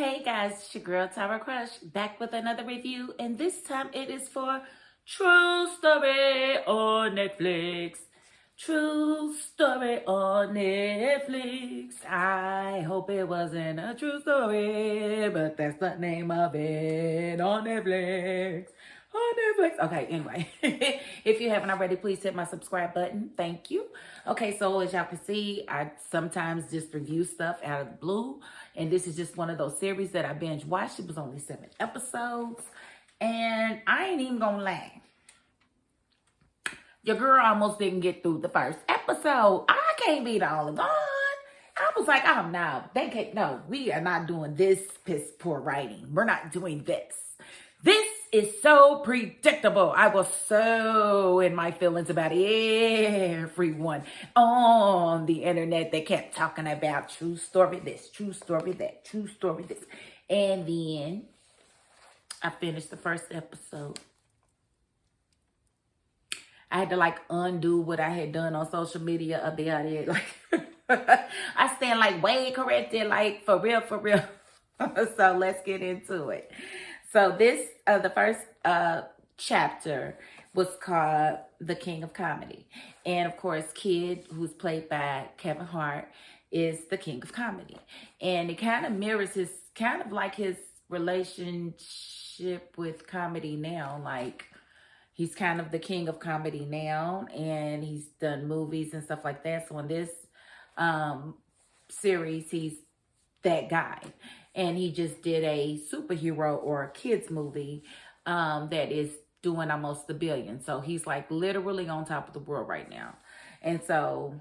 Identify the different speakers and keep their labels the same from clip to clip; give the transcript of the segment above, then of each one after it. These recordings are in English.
Speaker 1: Hey guys, it's your girl Tara Crush back with another review, and this time it is for True Story on Netflix. True Story on Netflix. I hope it wasn't a true story, but that's the name of it on Netflix. On Netflix. Okay, anyway, if you haven't already, please hit my subscribe button. Thank you. Okay, so as y'all can see, I sometimes just review stuff out of the blue. And this is just one of those series that I binge watched. It was only 7 episodes. And I ain't even gonna lie. Your girl almost didn't get through the first episode. I can't be the only one. I was like, oh no, they can't. No, we are not doing this piss poor writing. We're not doing this. This is so predictable. I was so in my feelings about everyone on the internet. They kept talking about true story this, true story that, true story this. And then I finished the first episode. I had to undo what I had done on social media about it. I stand way corrected, for real. So let's get into it. So this, the first chapter was called The King of Comedy. And of course, Kid, who's played by Kevin Hart, is the King of Comedy. And it kind of mirrors his relationship with comedy now. He's kind of the King of Comedy now, and he's done movies and stuff like that. So in this series, he's that guy. And he just did a superhero or a kids movie that is doing almost $1 billion. So he's literally on top of the world right now. And so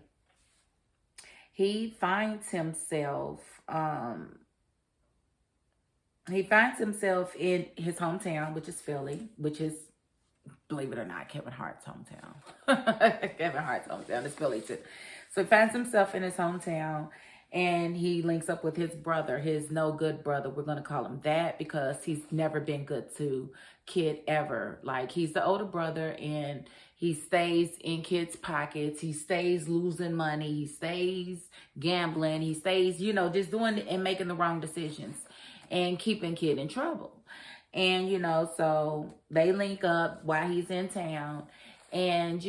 Speaker 1: he finds himself in his hometown, which is Philly, which is, believe it or not, Kevin Hart's hometown. Kevin Hart's hometown is Philly too. So he finds himself in his hometown. And he links up with his brother, his no good brother. We're going to call him that because he's never been good to Kid ever. He's the older brother and he stays in Kid's pockets. He stays losing money. He stays gambling. He stays, just doing and making the wrong decisions and keeping Kid in trouble. And, so they link up while he's in town. And,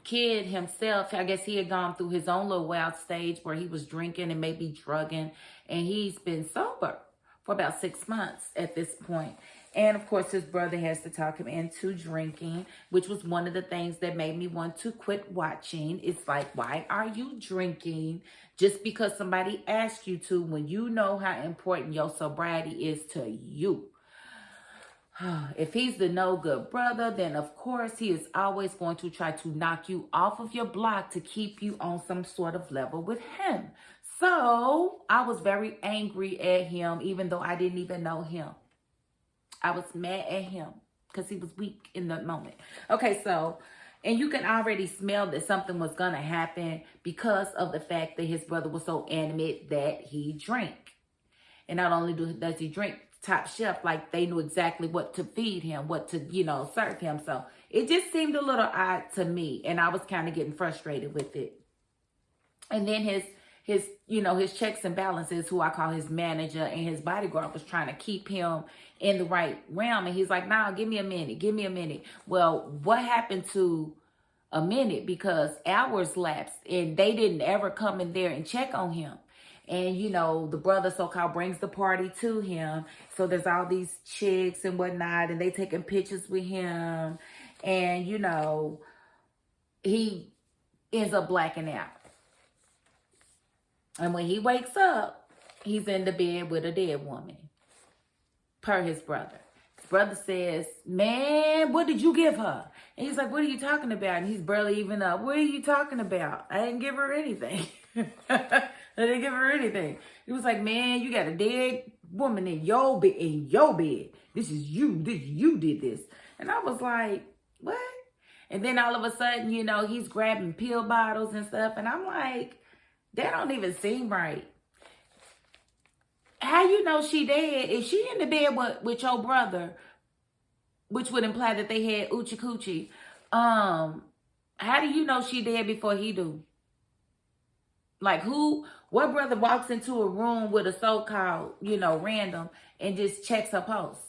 Speaker 1: Kid himself, I guess he had gone through his own little wild stage where he was drinking and maybe drugging, and he's been sober for about 6 months at this point. And of course, his brother has to talk him into drinking, which was one of the things that made me want to quit watching. It's why are you drinking just because somebody asked you to when you know how important your sobriety is to you? If he's the no good brother, then of course he is always going to try to knock you off of your block to keep you on some sort of level with him. So I was very angry at him, even though I didn't even know him. I was mad at him because he was weak in that moment. Okay, so, and you can already smell that something was going to happen because of the fact that his brother was so animate that he drank. And not only does he drink top shelf, they knew exactly what to feed him, what to, serve him. So it just seemed a little odd to me. And I was kind of getting frustrated with it. And then his checks and balances, who I call his manager and his bodyguard, was trying to keep him in the right realm. And he's like, nah, give me a minute. Well, what happened to a minute? Because hours lapsed and they didn't ever come in there and check on him. And, the brother so-called brings the party to him. So there's all these chicks and whatnot, and they taking pictures with him. And, he ends up blacking out. And when he wakes up, he's in the bed with a dead woman, per his brother. His brother says, man, what did you give her? And he's like, what are you talking about? And he's barely even up. What are you talking about? I didn't give her anything. I didn't give her anything. He was like, man, you got a dead woman in your bed. This is you. You did this. And I was like, what? And then all of a sudden, he's grabbing pill bottles and stuff. And I'm like, that don't even seem right. How you know she dead? If she in the bed with your brother, which would imply that they had oochie coochie, how do you know she dead before he do? Like what brother walks into a room with a so-called, random and just checks a post?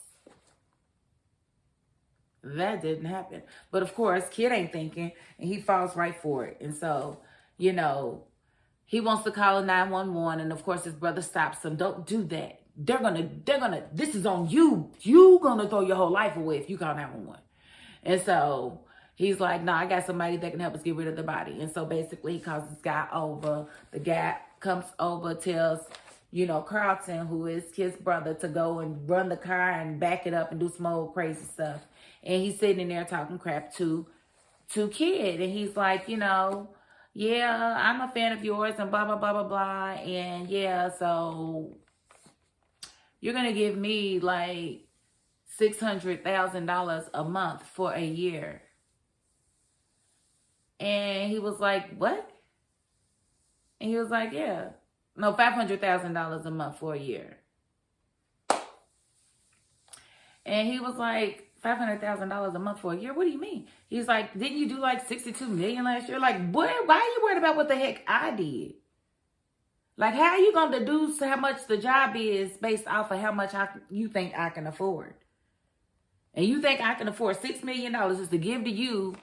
Speaker 1: That didn't happen. But of course, kid ain't thinking and he falls right for it. And so, he wants to call a 911 and of course his brother stops him. Don't do that. They're gonna, this is on you. You gonna throw your whole life away if you call 911. And so he's like, no, I got somebody that can help us get rid of the body. And so basically he calls this guy over. The guy comes over, tells, Carlton, who is his brother, to go and run the car and back it up and do some old crazy stuff. And he's sitting in there talking crap to kid. And he's like, yeah, I'm a fan of yours and blah, blah, blah, blah, blah. And yeah, so you're going to give me like $600,000 a month for a year. And he was like, what? And he was like, yeah. No, $500,000 a month for a year. And he was like, $500,000 a month for a year? What do you mean? He's like, didn't you do like 62 million last year? Like, boy, why are you worried about what the heck I did? Like, how are you going to deduce how much the job is based off of how much you think I can afford? And you think I can afford $6 million just to give to you?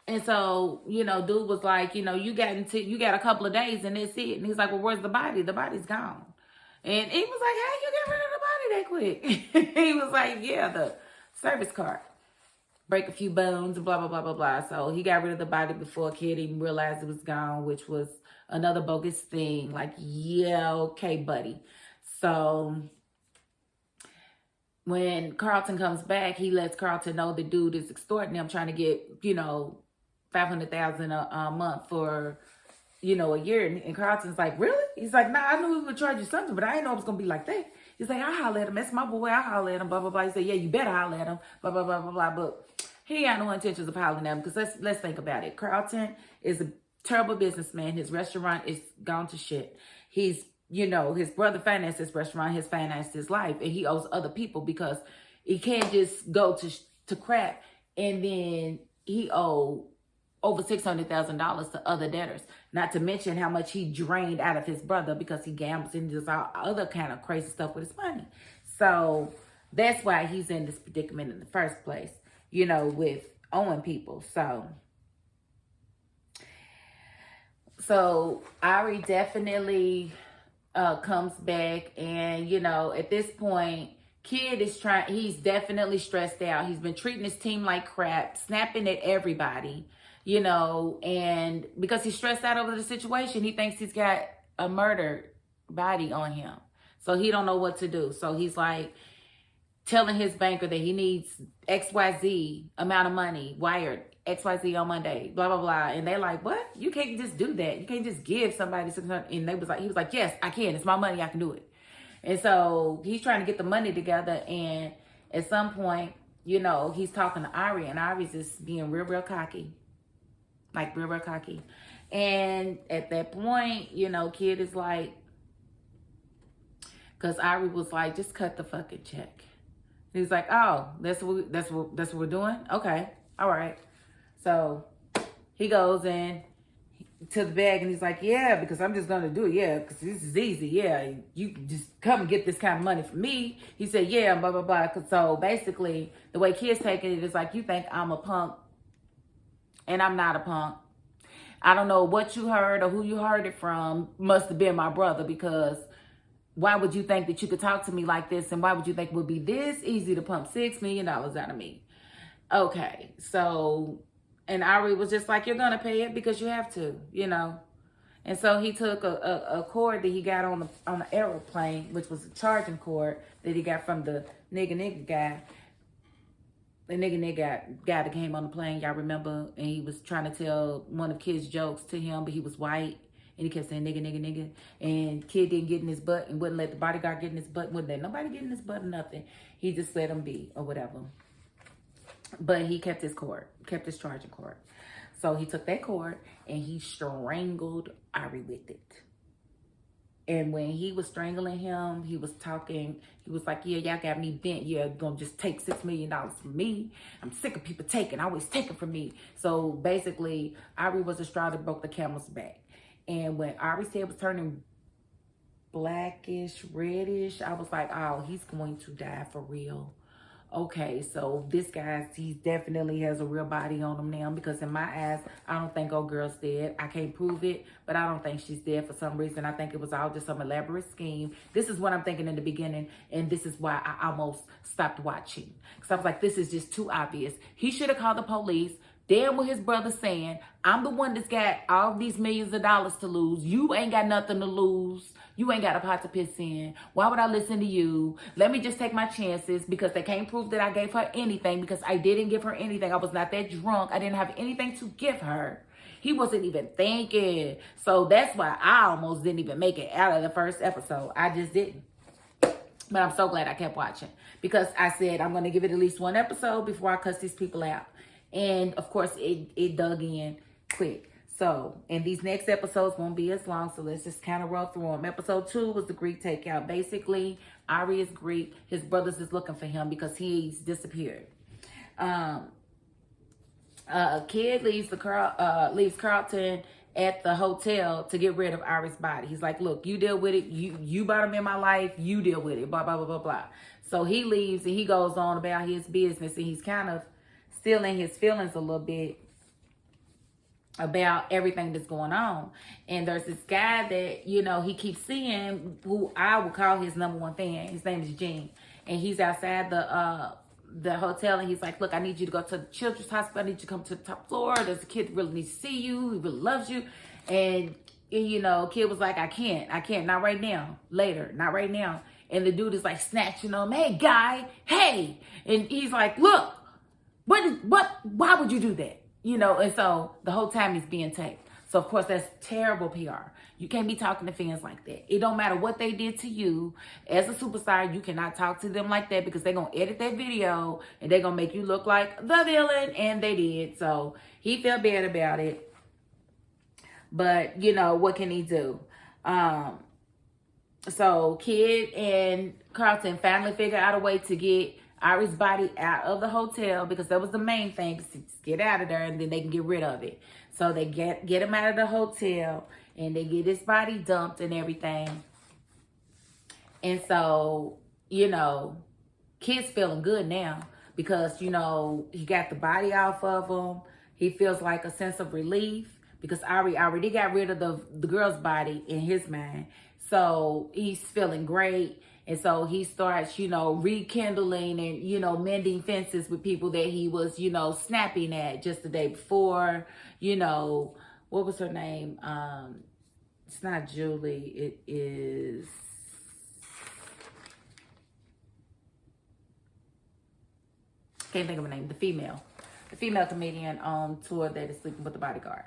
Speaker 1: And so, dude was like, you got a couple of days and that's it. And he's like, well, where's the body? The body's gone. And he was like, how you get rid of the body that quick? He was like, yeah, the service card. Break a few bones and blah, blah, blah, blah, blah. So he got rid of the body before kid even realized it was gone, which was another bogus thing. Like, yeah, okay, buddy. So when Carlton comes back, he lets Carlton know the dude is extorting him, trying to get, $500,000 a month for, a year. And Carlton's like, really? He's like, nah, I knew we would charge you something, but I didn't know it was going to be like that. He's like, I'll holler at him. That's my boy. I'll holler at him, blah, blah, blah. He said, yeah, you better holler at him, blah, blah, blah, blah, blah. But he ain't got no intentions of hollering at him because let's think about it. Carlton is a terrible businessman. His restaurant is gone to shit. He's, his brother financed his restaurant. His financed his life. And he owes other people because he can't just go to crap and then he owed over $600,000 to other debtors. Not to mention how much he drained out of his brother because he gambles and does all other kind of crazy stuff with his money. So that's why he's in this predicament in the first place, with owing people. So Ari definitely comes back and, at this point, kid is he's definitely stressed out. He's been treating his team like crap, snapping at everybody. And because he's stressed out over the situation, he thinks he's got a murdered body on him. So he don't know what to do. So he's like telling his banker that he needs XYZ amount of money wired XYZ on Monday, blah, blah, blah. And they're like, what? You can't just do that. You can't just give somebody $600. And he was like, yes, I can. It's my money. I can do it. And so he's trying to get the money together. And at some point, he's talking to Ari and Ari's just being real, real cocky. Like real, real cocky. And at that point, kid is like, because Ari was like, just cut the fucking check. He's like, oh, that's what we're doing? Okay. All right. So he goes in to the bag and he's like, yeah, because I'm just going to do it. Yeah, because this is easy. Yeah, you can just come and get this kind of money from me. He said, yeah, blah, blah, blah. So basically, the way kids taking it is like, you think I'm a punk. And I'm not a punk. I don't know what you heard or who you heard it from. Must have been my brother, because why would you think that you could talk to me like this? And why would you think it would be this easy to pump $6 million out of me? Okay, so, and Ari was just like, you're going to pay it because you have to, And so he took a cord that he got on the airplane, which was a charging cord that he got from the nigga guy. The nigga guy that came on the plane, y'all remember? And he was trying to tell one of Kid's jokes to him, but he was white. And he kept saying, nigga, nigga, nigga. And Kid didn't get in his butt and wouldn't let the bodyguard get in his butt. Wouldn't let nobody get in his butt or nothing. He just let him be or whatever. But he kept his cord, kept his charging cord. So he took that cord and he strangled Ari with it. And when he was strangling him, he was talking, he was like, yeah, y'all got me bent. Yeah, gonna just take $6 million from me. I'm sick of people taking, always taking from me. So basically, Ari was the straw that broke the camel's back. And when Ari's head was turning blackish, reddish, I was like, oh, he's going to die for real. Okay, so this guy, he definitely has a real body on him now, because in my eyes, I don't think old girl's dead. I can't prove it, but I don't think she's dead for some reason. I think it was all just some elaborate scheme. This is what I'm thinking in the beginning, and this is why I almost stopped watching. Because I was like, this is just too obvious. He should have called the police. Damn what his brother's saying. I'm the one that's got all these millions of dollars to lose. You ain't got nothing to lose. You ain't got a pot to piss in. Why would I listen to you? Let me just take my chances, because they can't prove that I gave her anything, because I didn't give her anything. I was not that drunk. I didn't have anything to give her. He wasn't even thinking. So that's why I almost didn't even make it out of the first episode. I just didn't. But I'm so glad I kept watching, because I said I'm going to give it at least one episode before I cuss these people out. And of course, it dug in quick. So, and these next episodes won't be as long, so let's just kind of roll through them. Episode 2 was the Greek takeout. Basically, Ari is Greek. His brothers is looking for him because he's disappeared. Kid leaves Carlton at the hotel to get rid of Ari's body. He's like, look, you deal with it. You brought him in my life. You deal with it. Blah, blah, blah, blah, blah. So he leaves and he goes on about his business, and he's kind of still in his feelings a little bit about everything that's going on. And there's this guy that, you know, he keeps seeing, who I would call his number one fan. His name is Gene. And he's outside the hotel, and he's like, look, I need you to go to the children's hospital. I need you to come to the top floor. There's a kid that really needs to see you. He really loves you. And you know, kid was like, I can't, not right now, later, not right now. And the dude is like snatching him, hey guy, hey. And he's like, look, why would you do that? You know, and so the whole time he's being taped. So of course that's terrible PR. You can't be talking to fans like that. It don't matter what they did to you. As a superstar, you cannot talk to them like that, because they're going to edit that video and they're going to make you look like the villain. And they did. So he felt bad about it. But, you know, what can he do? So Kid and Carlton finally figured out a way to get Ari's body out of the hotel, because that was the main thing, to get out of there, and then they can get rid of it. So they get him out of the hotel, and they get his body dumped and everything. And so, you know, Kid's feeling good now, because, you know, he got the body off of him. He feels like a sense of relief, because Ari already got rid of the girl's body in his mind. So he's feeling great. And so he starts, you know, rekindling and, you know, mending fences with people that he was, you know, snapping at just the day before. You know, what was her name? It's not Julie. It is... can't think of her name. The female comedian on tour that is sleeping with the bodyguard.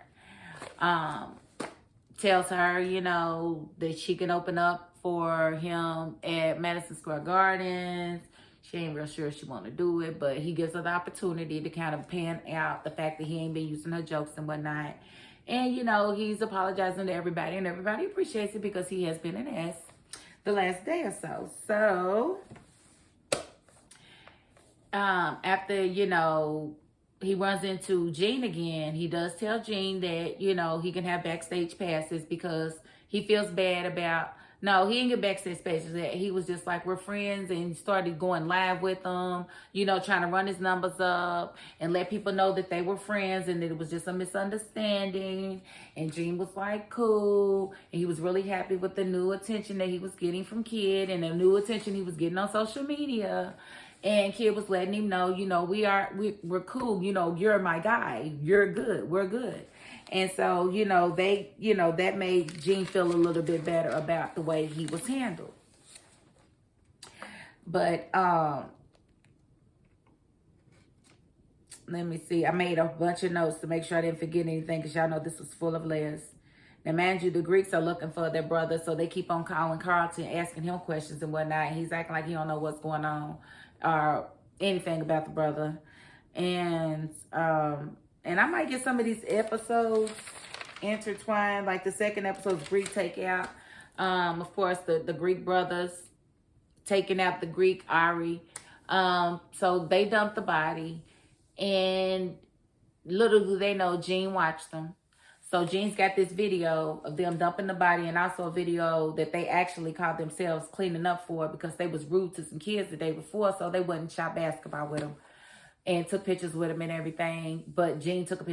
Speaker 1: Tells her, you know, that she can open up for him at Madison Square Gardens. She ain't real sure she want to do it, but he gives her the opportunity to kind of pan out the fact that he ain't been using her jokes and whatnot. And, you know, he's apologizing to everybody, and everybody appreciates it, because he has been an ass the last day or so. So, after, you know, he runs into Gene again, he does tell Gene that, you know, he can have backstage passes, because he feels bad about... No, he didn't get backstage passes. He was just like, we're friends, and started going live with them, you know, trying to run his numbers up and let people know that they were friends and that it was just a misunderstanding. And Gene was like, cool. And he was really happy with the new attention that he was getting from Kid, and the new attention he was getting on social media. And Kid was letting him know, you know, we're cool. You know, you're my guy. You're good. We're good. And so, you know, that made Gene feel a little bit better about the way he was handled. But, let me see. I made a bunch of notes to make sure I didn't forget anything, because y'all know this was full of layers. Now, mind you, the Greeks are looking for their brother, so they keep on calling Carlton, asking him questions and whatnot. And he's acting like he don't know what's going on or anything about the brother. And I might get some of these episodes intertwined, like the second episode's Greek takeout. Of course, the Greek brothers taking out the Greek Ari. So they dumped the body, and little do they know, Gene watched them. So Gene's got this video of them dumping the body, and also a video that they actually called themselves cleaning up for because they was rude to some kids the day before, so they wouldn't shot basketball with them and took pictures with them and everything. But Gene took a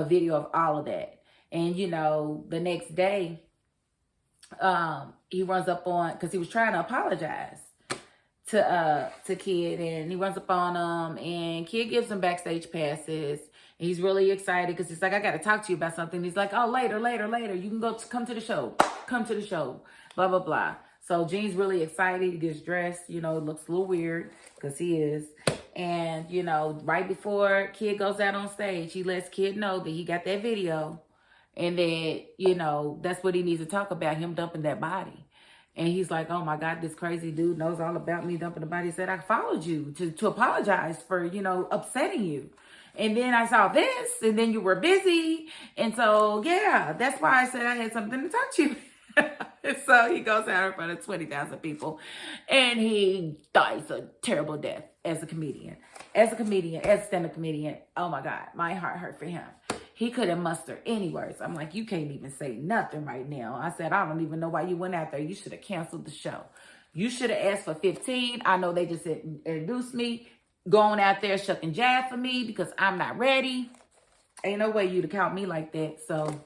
Speaker 1: video of all of that. And, you know, the next day, he runs up on, because he was trying to apologize to Kid, and he runs up on him, and Kid gives him backstage passes. And he's really excited because he's like, I got to talk to you about something. He's like, oh, later. You can come to the show. Come to the show. Blah, blah, blah. So Gene's really excited. He gets dressed. You know, it looks a little weird because he is. And, you know, right before Kid goes out on stage, he lets Kid know that he got that video. And that, you know, that's what he needs to talk about, him dumping that body. And he's like, oh, my God, this crazy dude knows all about me dumping the body. He said, I followed you to apologize for, you know, upsetting you. And then I saw this, and then you were busy. And so, yeah, that's why I said I had something to talk to you. So he goes out in front of 20,000 people, and he dies a terrible death as a comedian. As a stand-up comedian. Oh, my God, my heart hurt for him. He couldn't muster any words. I'm like, you can't even say nothing right now. I said, I don't even know why you went out there. You should have canceled the show. You should have asked for 15. I know they just introduced me. Going out there shucking jive for me because I'm not ready. Ain't no way you to count me like that. So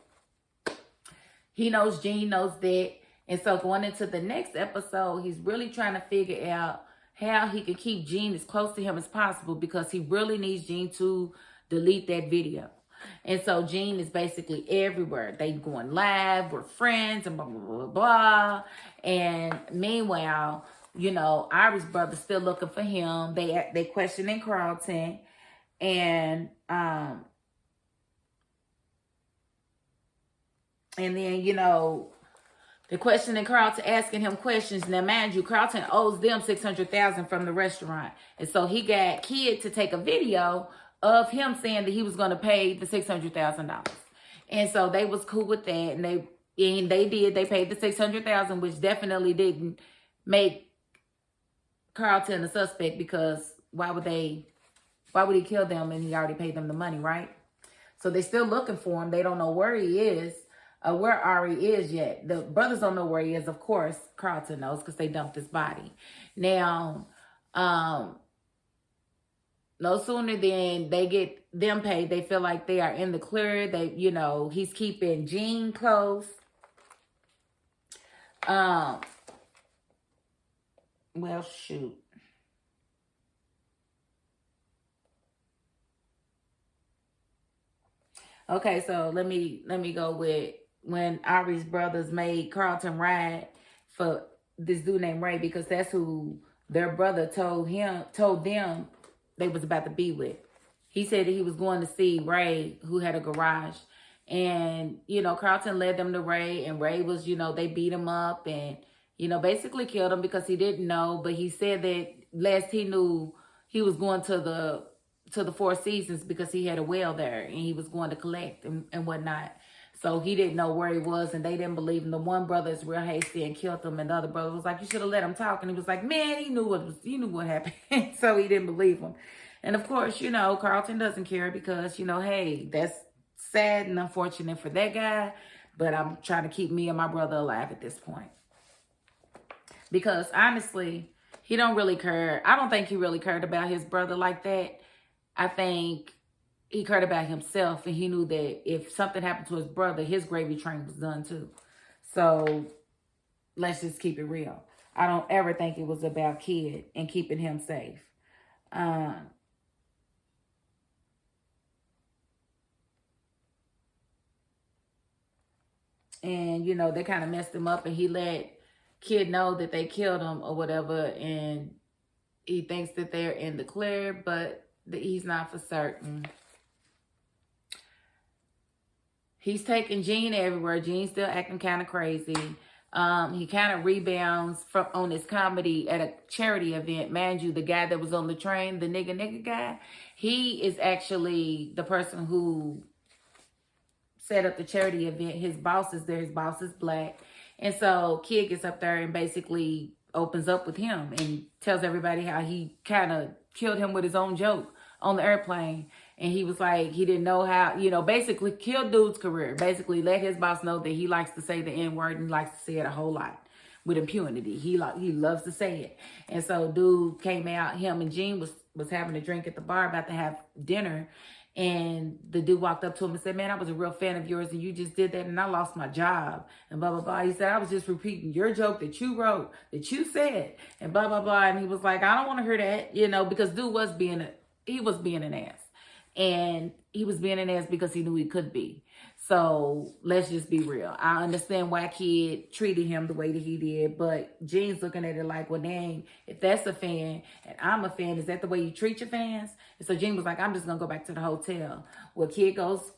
Speaker 1: he knows Gene knows that. And so going into the next episode, he's really trying to figure out how he can keep Gene as close to him as possible because he really needs Gene to delete that video. And so Gene is basically everywhere. They going live, we're friends, and blah, blah, blah, blah. And meanwhile, you know, Ari's brother's still looking for him. They questioning Carlton. And then, you know, they're questioning Carlton, asking him questions. Now, mind you, Carlton owes them $600,000 from the restaurant. And so he got Kid to take a video of him saying that he was going to pay the $600,000. And so they was cool with that. And they did. They paid the $600,000, which definitely didn't make Carlton a suspect, because why would he kill them and he already paid them the money, right? So they're still looking for him. They don't know where he is, where Ari is yet. The brothers don't know where he is. Of course, Carlton knows because they dumped his body. Now, no sooner than they get them paid, they feel like they are in the clear. They, you know, he's keeping Gene close. Well, shoot. Okay, so let me go with when Ari's brothers made Carlton ride for this dude named Ray, because that's who their brother told them they was about to be with. He said that he was going to see Ray, who had a garage. And, you know, Carlton led them to Ray, and Ray was, you know, they beat him up and, you know, basically killed him because he didn't know. But he said that last he knew, he was going to the Four Seasons because he had a well there and he was going to collect and whatnot. So he didn't know where he was, and they didn't believe him. The one brother is real hasty and killed him, and the other brother was like, you should have let him talk. And he was like, man, he knew what happened. So he didn't believe him. And of course, you know, Carlton doesn't care because, you know, hey, that's sad and unfortunate for that guy, but I'm trying to keep me and my brother alive at this point. Because honestly, he don't really care. I don't think he really cared about his brother like that. I think he cared about himself, and he knew that if something happened to his brother, his gravy train was done too. So let's just keep it real. I don't ever think it was about Kid and keeping him safe. And, you know, they kind of messed him up, and he let Kid know that they killed him or whatever. And he thinks that they're in the clear, but he's not for certain. He's taking Gene everywhere. Gene's still acting kind of crazy. He kind of rebounds on his comedy at a charity event. Mind you, the guy that was on the train, the nigga guy, he is actually the person who set up the charity event. His boss is there. His boss is black. And so Kid gets up there and basically opens up with him and tells everybody how he kind of killed him with his own joke on the airplane. And he was like, he didn't know how, basically killed dude's career. Basically let his boss know that he likes to say the N-word and likes to say it a whole lot with impunity. He loves to say it. And so dude came out, him and Gene was having a drink at the bar, about to have dinner. And the dude walked up to him and said, man, I was a real fan of yours and you just did that and I lost my job and blah, blah, blah. He said, I was just repeating your joke that you wrote, that you said and blah, blah, blah. And he was like, I don't want to hear that, because dude was being an ass. And he was being an ass because he knew he could be. So let's just be real. I understand why Kid treated him the way that he did, but Gene's looking at it like, well, dang, if that's a fan and I'm a fan, is that the way you treat your fans? And so Gene was like, I'm just going to go back to the hotel. Well, Kid goes,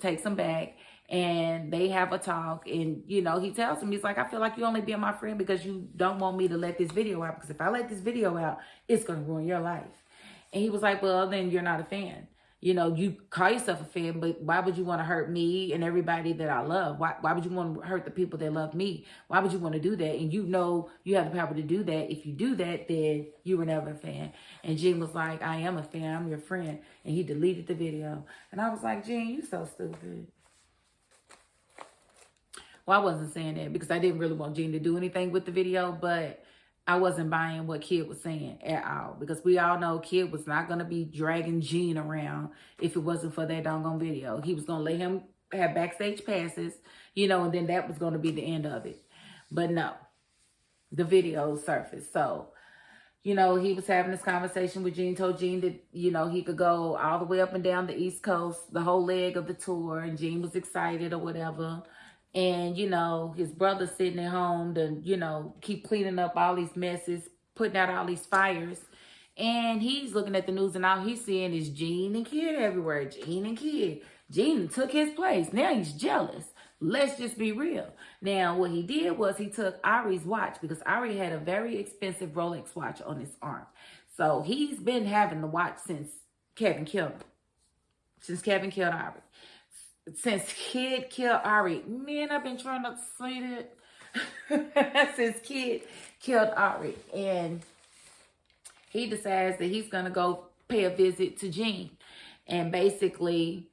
Speaker 1: takes him back and they have a talk. And, he tells him, he's like, I feel like you only being my friend because you don't want me to let this video out. Because if I let this video out, it's going to ruin your life. And he was like, well, then you're not a fan. You call yourself a fan, but why would you want to hurt me and everybody that I love? Why would you want to hurt the people that love me? Why would you want to do that? And you have the power to do that. If you do that, then you were never a fan. And Gene was like, I am a fan. I'm your friend. And he deleted the video. And I was like, Gene, you so stupid. Well, I wasn't saying that because I didn't really want Gene to do anything with the video, but I wasn't buying what Kid was saying at all. Because we all know Kid was not going to be dragging Gene around if it wasn't for that doggone video. He was going to let him have backstage passes, and then that was going to be the end of it. But no, the video surfaced. So, he was having this conversation with Gene, told Gene that, he could go all the way up and down the East Coast, the whole leg of the tour. And Gene was excited or whatever. And, his brother sitting at home to, keep cleaning up all these messes, putting out all these fires. And he's looking at the news and all he's seeing is Gene and Kid everywhere. Gene and Kid. Gene took his place. Now he's jealous. Let's just be real. Now, what he did was he took Ari's watch because Ari had a very expensive Rolex watch on his arm. So he's been having the watch since Kevin killed him. Since Kevin killed Ari. Since Kid killed Ari. Man, I've been trying not to say that. Since Kid killed Ari. And he decides that he's going to go pay a visit to Gene. And basically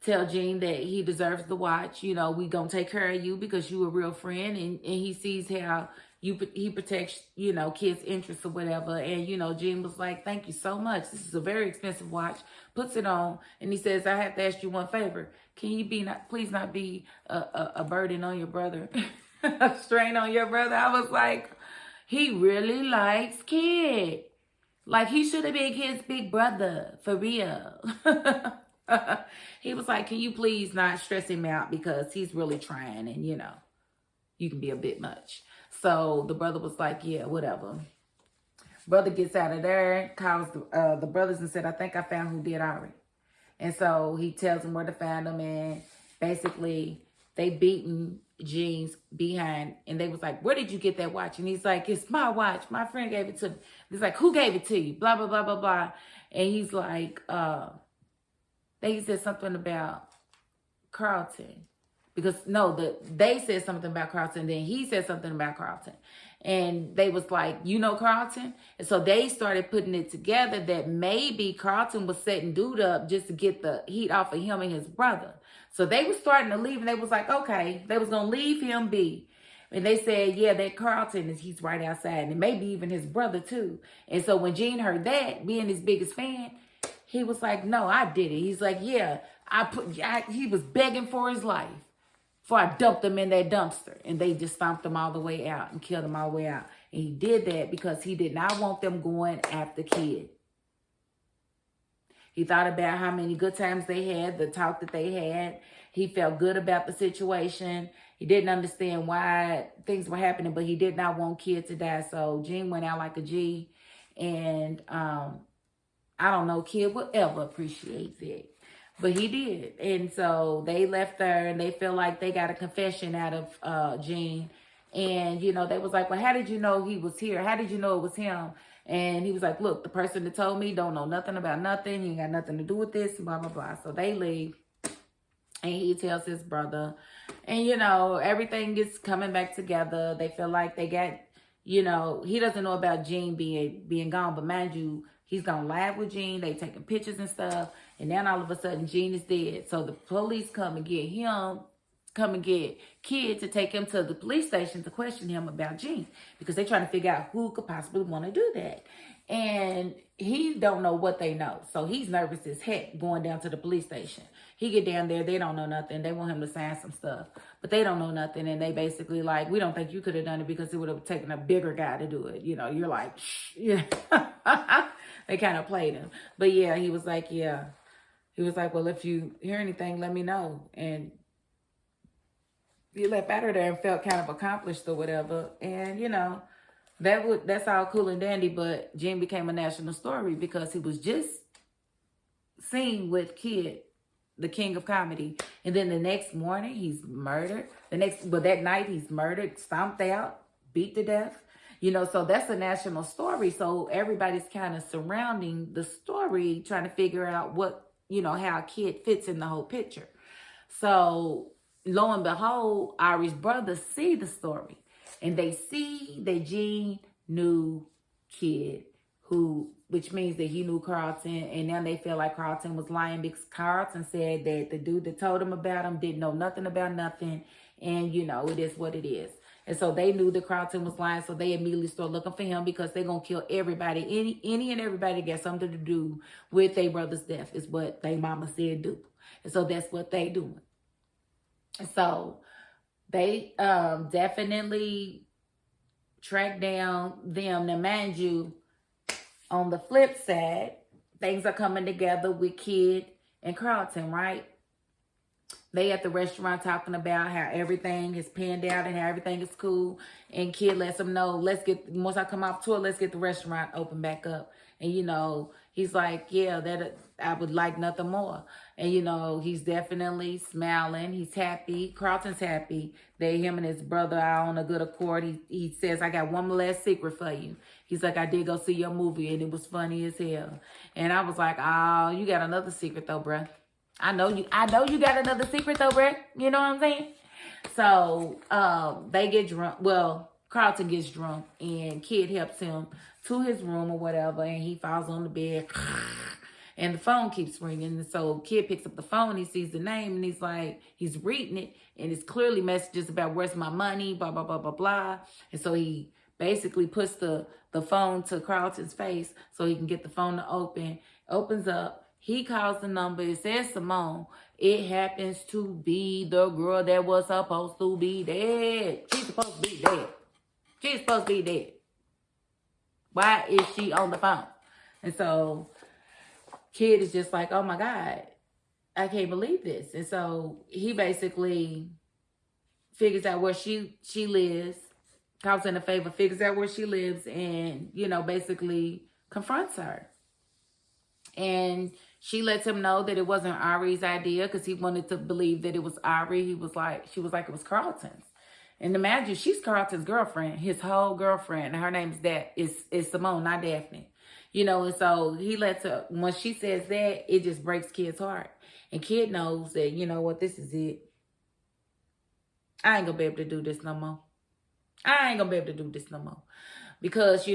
Speaker 1: tell Gene that he deserves the watch. We going to take care of you because you a real friend. And he sees how he protects, Kid's interests or whatever. And, Gene was like, thank you so much. This is a very expensive watch. Puts it on. And he says, I have to ask you one favor. Can you please not be a burden on your brother? A strain on your brother? I was like, he really likes Kid. Like, he should have been Kid's big brother. For real. He was like, can you please not stress him out because he's really trying and, you can be a bit much. So the brother was like, yeah, whatever. Brother gets out of there, calls the brothers and said, I think I found who did Ari. And so he tells them where to find them. And basically, they beaten Gene's behind. And they was like, where did you get that watch? And he's like, it's my watch. My friend gave it to me. He's like, who gave it to you? Blah, blah, blah, blah, blah. And he's like, they said something about Carlton. Because, no, they said something about Carlton. Then he said something about Carlton. And they was like, Carlton? And so they started putting it together that maybe Carlton was setting dude up just to get the heat off of him and his brother. So they was starting to leave. And they was like, okay. They was going to leave him be. And they said, yeah, that Carlton, he's right outside. And maybe even his brother, too. And so when Gene heard that, being his biggest fan, he was like, no, I did it. He's like, yeah, he was begging for his life. Before I dumped them in that dumpster. And they just stomped them all the way out and killed them all the way out. And he did that because he did not want them going after Kid. He thought about how many good times they had, the talk that they had. He felt good about the situation. He didn't understand why things were happening, but he did not want Kid to die. So Gene went out like a G. And I don't know, Kid would ever appreciate that. But he did. And so they left there and they feel like they got a confession out of Gene. And, they was like, well, how did you know he was here? How did you know it was him? And he was like, look, the person that told me don't know nothing about nothing. He ain't got nothing to do with this, blah, blah, blah. So they leave. And he tells his brother And, everything is coming back together. They feel like they got, he doesn't know about Gene being gone. But mind you, he's gone live with Gene. They taking pictures and stuff. And then all of a sudden, Gene is dead. So the police come and get Kid to take him to the police station to question him about Gene. Because they're trying to figure out who could possibly want to do that. And he don't know what they know. So he's nervous as heck going down to the police station. He get down there, they don't know nothing. They want him to sign some stuff. But they don't know nothing. And they basically like, we don't think you could have done it because it would have taken a bigger guy to do it. You're like, shh. Yeah. They kind of played him. But yeah, he was like, yeah. He was like, well, if you hear anything, let me know. And he left out of there and felt kind of accomplished or whatever. And, that's all cool and dandy, but Gene became a national story because he was just seen with Kid, the king of comedy. And then the next morning, he's murdered. That night, he's murdered, stomped out, beat to death. So that's a national story. So everybody's kind of surrounding the story, trying to figure out what, how Kid fits in the whole picture. So lo and behold, Ari's brothers see the story. And they see that Gene knew Kid, which means that he knew Carlton. And now they feel like Carlton was lying because Carlton said that the dude that told him about him didn't know nothing about nothing. And, it is what it is. And so they knew that Carlton was lying. So they immediately started looking for him because they're going to kill everybody. Any and everybody got something to do with their brother's death is what their mama said do. And so that's what they doing. So they definitely track down them. Now, mind you, on the flip side, things are coming together with Kid and Carlton, right? They at the restaurant talking about how everything is panned out and how everything is cool. And Kid lets them know, once I come off tour, let's get the restaurant open back up. And, he's like, yeah, that I would like nothing more. And, he's definitely smiling. He's happy. Carlton's happy that him and his brother are on a good accord. He says, I got one last secret for you. He's like, I did go see your movie and it was funny as hell. And I was like, oh, you got another secret though, bruh. I know you got another secret though, bruh. You know what I'm saying? So they get drunk. Well, Carlton gets drunk and Kid helps him to his room or whatever, and he falls on the bed and the phone keeps ringing. And so Kid picks up the phone, he sees the name, and he's reading it, and it's clearly messages about where's my money, blah, blah, blah, blah, blah. And so he basically puts the phone to Carlton's face so he can get the phone to open. Opens up. He calls the number. It says Simone. It happens to be the girl that was supposed to be dead. She's supposed to be dead. She's supposed to be dead. Why is she on the phone? And so Kid is just like, oh my God, I can't believe this. And so he basically figures out where she lives, calls in a favor, figures out where she lives, and, basically confronts her. And she lets him know that it wasn't Ari's idea because he wanted to believe that it was Ari. She was like, it was Carlton's. And imagine, she's Carlton's girlfriend, his whole girlfriend. And her name is Simone, not Daphne. And so he lets her, when she says that, it just breaks Kid's heart. And Kid knows that, what, this is it. I ain't gonna be able to do this no more. Because,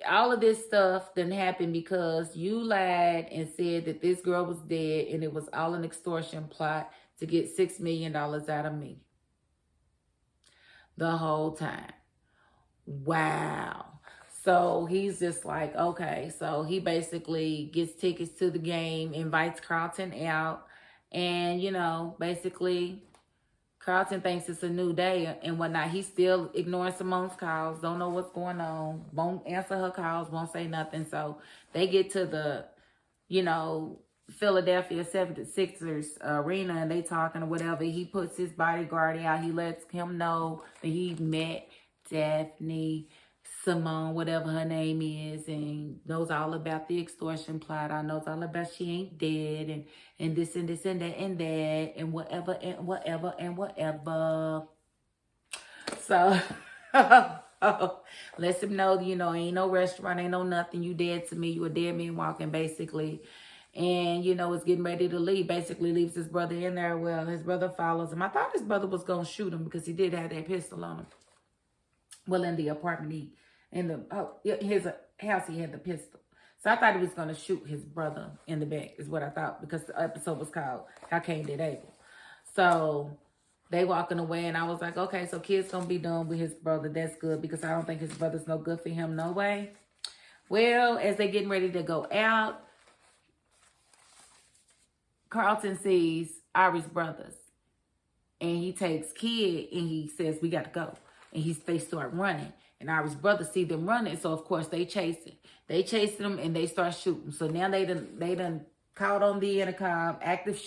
Speaker 1: all of this stuff didn't happen because you lied and said that this girl was dead and it was all an extortion plot to get $6 million out of me. The whole time. Wow. So he's just like, okay. So he basically gets tickets to the game, invites Carlton out, and, basically Carlton thinks it's a new day and whatnot. He's still ignoring Simone's calls, don't know what's going on, won't answer her calls, won't say nothing. So they get to the, Philadelphia 76ers arena and they talking or whatever. He puts his bodyguard out. He lets him know that he met Daphne, Simone, whatever her name is, and knows all about the extortion plot. I knows all about she ain't dead and this and this and that and that and whatever and whatever and whatever. So lets him know, ain't no restaurant, ain't no nothing. You dead to me. You a dead man walking, basically. And, you know, is getting ready to leave. Basically leaves his brother in there. Well, his brother follows him. I thought his brother was going to shoot him because he did have that pistol on him. Well, in the apartment, his house, he had the pistol. So I thought he was going to shoot his brother in the back, is what I thought, because the episode was called How Cain Did Abel. So they walking away, and I was like, okay, so kid's going to be done with his brother. That's good, because I don't think his brother's no good for him no way. Well, as they getting ready to go out, Carlton sees Ari's brothers, and he takes Kid, and he says, we got to go. And they start running. And Ari's brothers see them running, so of course they chase it. They chase them, and they start shooting. So now they done caught on the intercom, the active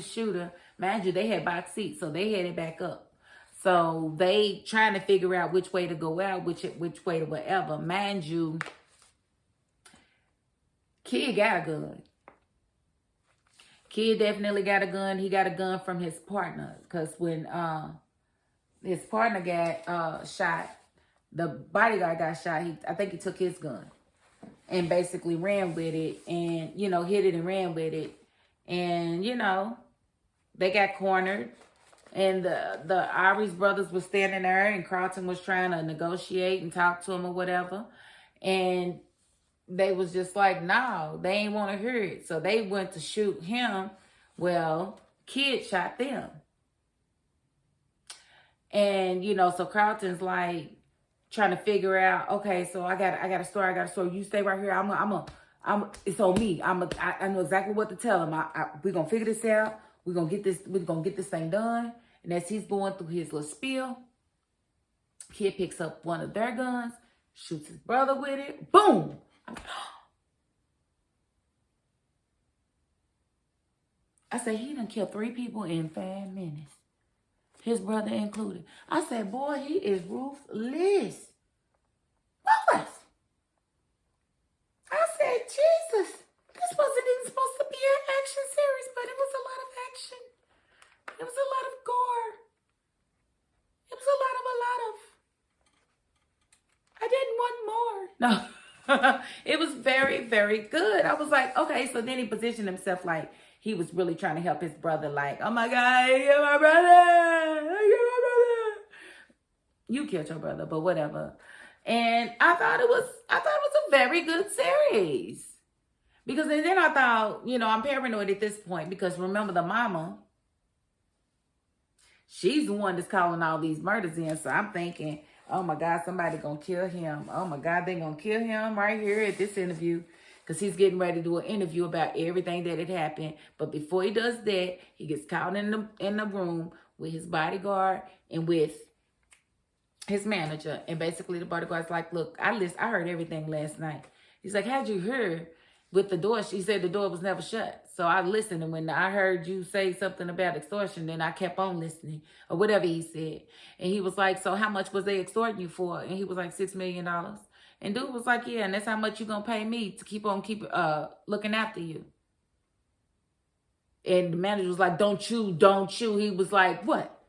Speaker 1: shooter. Mind you, they had box seats, so they headed back up. So they trying to figure out which way to go out, which way to whatever. Mind you, Kid got a gun. Kid definitely got a gun. He got a gun from his partner. Because when his partner got shot, the bodyguard got shot, I think he took his gun and basically ran with it and, you know, hit it and ran with it. And, you know, they got cornered. And the Ari's brothers were standing there, and Carlton was trying to negotiate and talk to him or whatever. And they was just like, no, they ain't want to hear it. So they went to shoot him. Well, Kid shot them. And, you know, so Carlton's like trying to figure out, okay, so I got a story. You stay right here. It's on me. I know exactly what to tell him. We're going to figure this out. We're going to get this thing done. And as he's going through his little spiel, Kid picks up one of their guns, shoots his brother with it. Boom. I said, he done killed 3 people in 5 minutes. His brother included. I said, boy, he is ruthless. Ruthless. I said, Jesus, this wasn't even supposed to be an action series, but it was a lot of action. It was a lot of gore. It was a lot of. I didn't want more. No. It was very, very good. I was like, okay, so then he positioned himself like he was really trying to help his brother, like, oh my God, you're my brother. You're my brother. You killed your brother, but whatever. And I thought it was a very good series. Because then I thought, you know, I'm paranoid at this point because remember the mama, she's the one that's calling all these murders in. So I'm thinking, oh my God, somebody gonna kill him. Oh my God, they gonna kill him right here at this interview. Because he's getting ready to do an interview about everything that had happened. But before he does that, he gets caught in the room with his bodyguard and with his manager. And basically the bodyguard's like, look, I heard everything last night. He's like, how'd you hear with the door? She said the door was never shut. So I listened. And when I heard you say something about extortion, then I kept on listening or whatever he said. And he was like, so how much was they extorting you for? And he was like, $6 million. And dude was like, yeah, and that's how much you gonna pay me to keep looking after you. And the manager was like, don't you. He was like, what?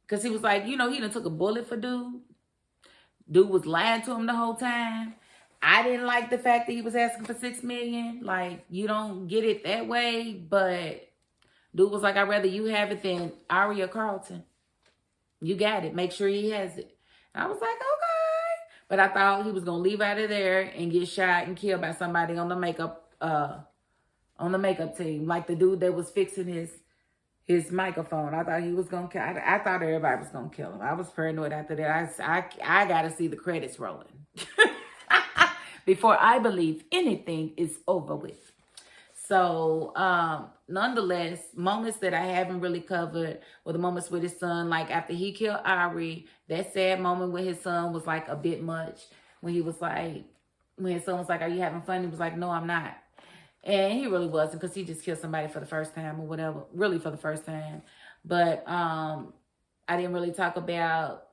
Speaker 1: Because he was like, you know, he done took a bullet for dude. Dude was lying to him the whole time. I didn't like the fact that he was asking for $6 million. Like, you don't get it that way. But dude was like, I'd rather you have it than Ari or Carlton. You got it. Make sure he has it. And I was like, okay. But I thought he was going to leave out of there and get shot and killed by somebody on the makeup team. Like the dude that was fixing his microphone. I thought he was going to kill. I thought everybody was going to kill him. I was paranoid after that. I got to see the credits rolling. Before I believe anything is over with. So, nonetheless, moments that I haven't really covered were the moments with his son. Like after he killed Ari, that sad moment with his son was like a bit much. When his son was like, are you having fun? He was like, no, I'm not. And he really wasn't because he just killed somebody for the first time or whatever. Really for the first time. But I didn't really talk about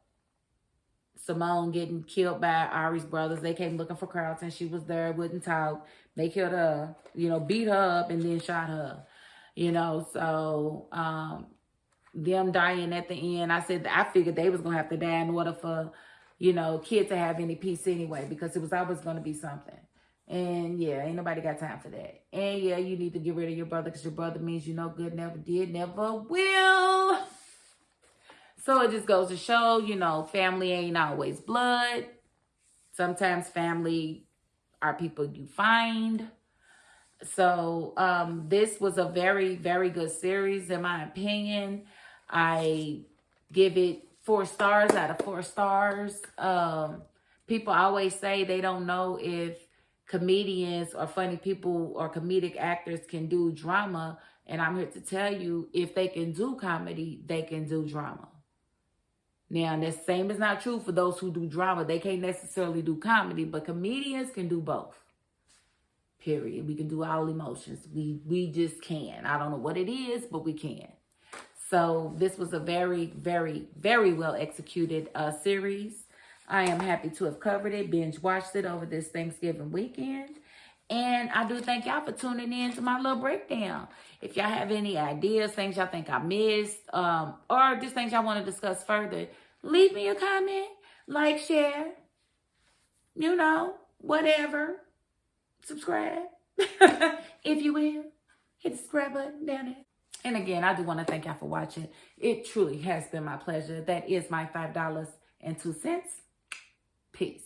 Speaker 1: Simone getting killed by Ari's brothers. They came looking for Carlton. She was there, wouldn't talk. They killed her, you know, beat her up and then shot her, you know. So them dying at the end, I figured they was going to have to die in order for, you know, Kid to have any peace anyway, because it was always going to be something. And yeah, ain't nobody got time for that. And yeah, you need to get rid of your brother because your brother means you no good, never did, never will. So it just goes to show, you know, family ain't always blood. Sometimes family are people you find. So this was a very, very good series in my opinion. I give it 4 stars out of 4 stars. People always say they don't know if comedians or funny people or comedic actors can do drama. And I'm here to tell you, if they can do comedy, they can do drama. Now, the same is not true for those who do drama. They can't necessarily do comedy, but comedians can do both. Period. We can do all emotions. We just can. I don't know what it is, but we can. So this was a very, very, very well executed series. I am happy to have covered it, binge watched it over this Thanksgiving weekend. And I do thank y'all for tuning in to my little breakdown. If y'all have any ideas, things y'all think I missed, or just things y'all want to discuss further, leave me a comment, like, share, you know, whatever. Subscribe, if you will. Hit the subscribe button down there. And again, I do want to thank y'all for watching. It truly has been my pleasure. That is my $5.02. Peace.